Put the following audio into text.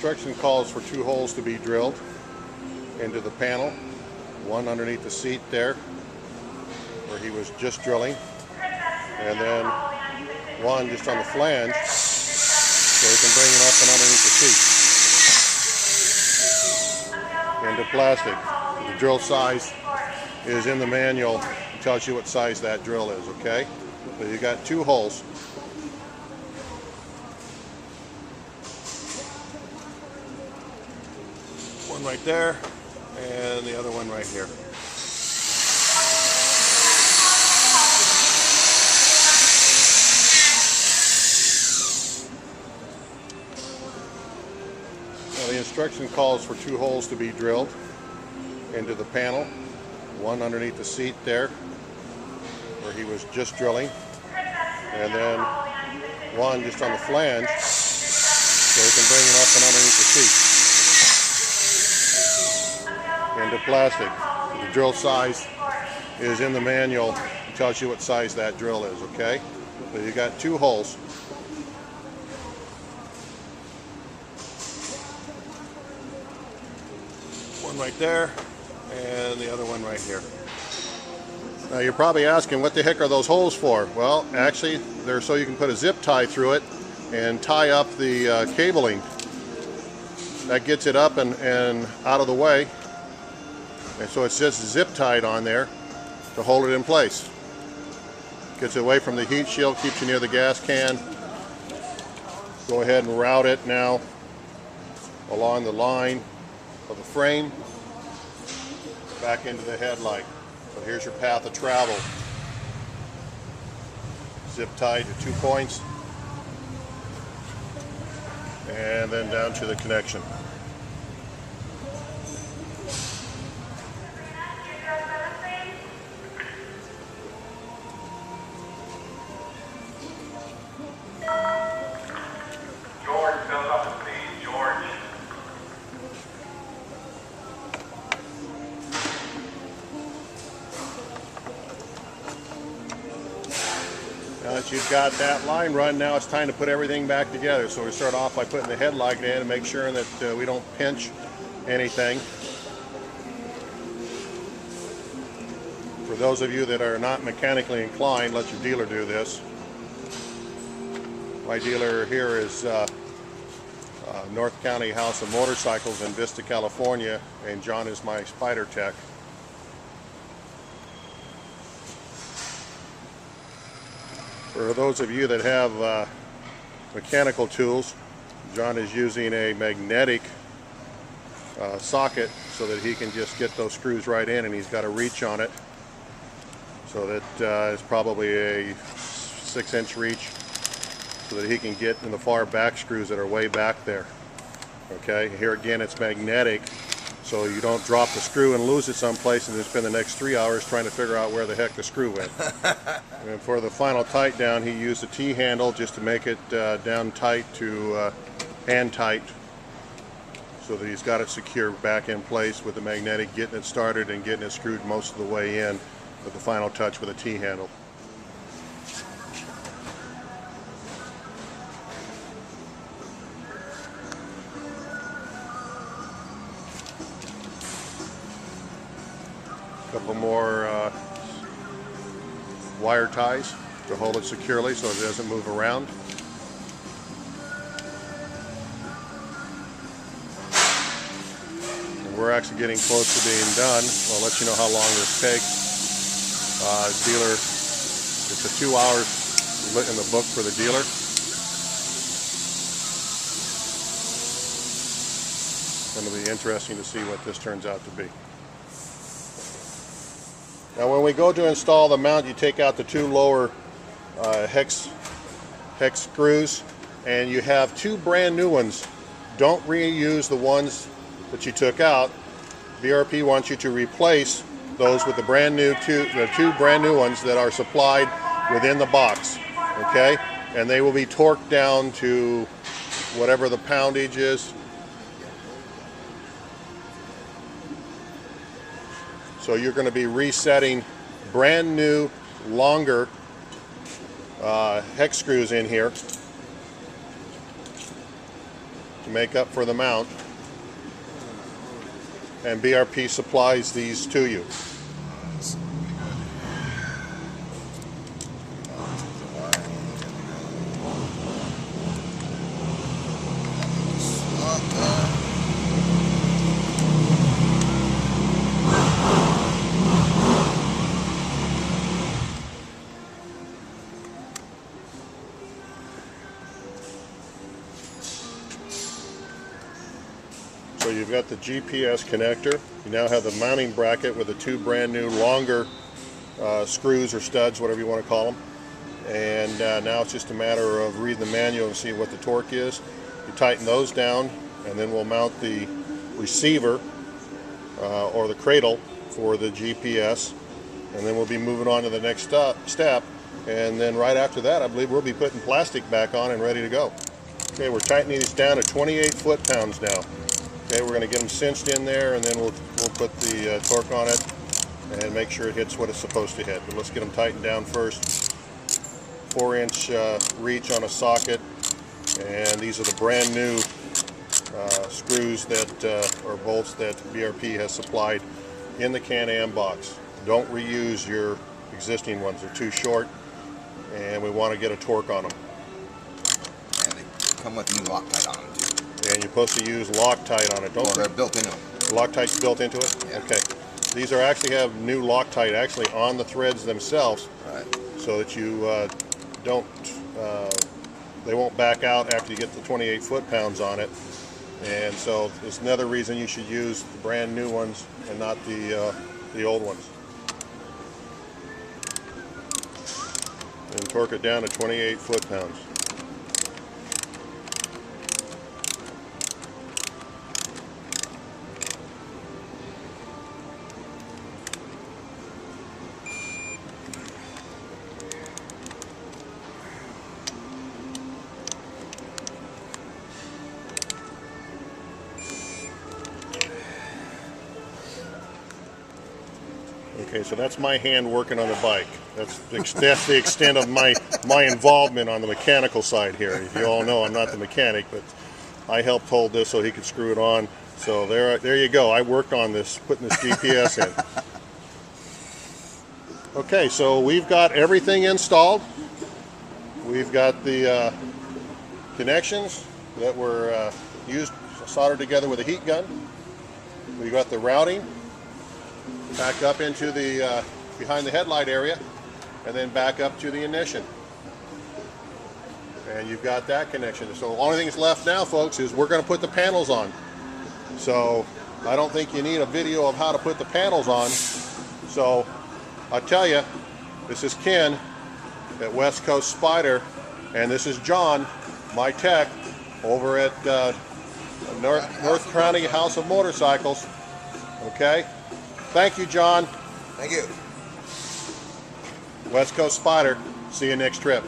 instruction calls for 2 holes to be drilled into the panel, one underneath the seat there where he was just drilling, and then one just on the flange so he can bring it up and underneath the seat into plastic. The drill size is in the manual. It tells you what size that drill is, okay? So you got 2 holes. One right there and the other one right here. Now the instruction calls for 2 holes to be drilled into the panel, one underneath the seat there where he was just drilling, and then one just on the flange so he can bring it up and underneath the seat into plastic. The drill size is in the manual. It tells you what size that drill is, okay? So you got 2 holes. One right there and the other one right here. Now you're probably asking, what the heck are those holes for? Well, actually they're so you can put a zip tie through it and tie up the cabling. That gets it up and out of the way, and so it's just zip tied on there to hold it in place. Gets it away from the heat shield, keeps you near the gas can. Go ahead and route it now along the line of the frame back into the headlight. So here's your path of travel. Zip tied to 2 points and then down to the connection. George, build up the speed, George. Now that you've got that line run, now it's time to put everything back together. So we start off by putting the headlight in and make sure that we don't pinch anything. For those of you that are not mechanically inclined, let your dealer do this. My dealer here is North County House of Motorcycles in Vista, California, and John is my spider tech. For those of you that have mechanical tools, John is using a magnetic socket so that he can just get those screws right in, and he's got a reach on it. So that is probably a 6-inch reach so that he can get in the far back screws that are way back there. Okay, here again it's magnetic, so you don't drop the screw and lose it someplace and then spend the next 3 hours trying to figure out where the heck the screw went. And for the final tight down, he used a T-handle just to make it down tight to hand tight, so that he's got it secured back in place with the magnetic, getting it started and getting it screwed most of the way in with the final touch with a T-handle. Couple more wire ties to hold it securely so it doesn't move around. And we're actually getting close to being done. I'll let you know how long this takes. Dealer, it's a 2 hours in the book for the dealer. It'll be interesting to see what this turns out to be. Now when we go to install the mount, you take out the 2 lower hex screws, and you have 2 brand new ones. Don't reuse the ones that you took out. BRP wants you to replace those with the two brand new ones that are supplied within the box. Okay, and they will be torqued down to whatever the poundage is. So you're going to be resetting brand new, longer hex screws in here. to make up for the mount, and BRP supplies these to you. So you've got the GPS connector. You now have the mounting bracket with the two brand new longer screws or studs, whatever you want to call them. And now it's just a matter of reading the manual and see what the torque is. You tighten those down, and then we'll mount the receiver or the cradle for the GPS. And then we'll be moving on to the next step. And then right after that, I believe we'll be putting plastic back on and ready to go. Okay, we're tightening these down to 28 foot-pounds now. Okay, we're going to get them cinched in there, and then we'll put the torque on it and make sure it hits what it's supposed to hit. But let's get them tightened down first. 4-inch reach on a socket, and these are the brand new screws that or bolts that BRP has supplied in the Can-Am box. Don't reuse your existing ones; they're too short, and we want to get a torque on them. And they come with new Loctite on them too. And you're supposed to use Loctite on it, don't you? They're built into them. Loctite's built into it? Yeah. Okay. These are actually have new Loctite actually on the threads themselves, Right. so that you don't, they won't back out after you get the 28 foot-pounds on it. And so it's another reason you should use the brand new ones and not the old ones. And torque it down to 28 foot-pounds. Okay, so that's my hand working on the bike. That's the extent of my involvement on the mechanical side here. As you all know, I'm not the mechanic, but I helped hold this so he could screw it on. So there you go. I worked on this, putting this GPS in. Okay, so we've got everything installed. We've got the connections that were soldered together with a heat gun. We've got the routing back up into the behind the headlight area, and then back up to the ignition. And you've got that connection. So the only thing that's left now, folks, is we're going to put the panels on. So I don't think you need a video of how to put the panels on. So I'll tell you, this is Ken at West Coast Spider, and this is John, my tech, over at North County House of Motorcycles. Okay? Thank you, John. Thank you. West Coast Spider. See you next trip.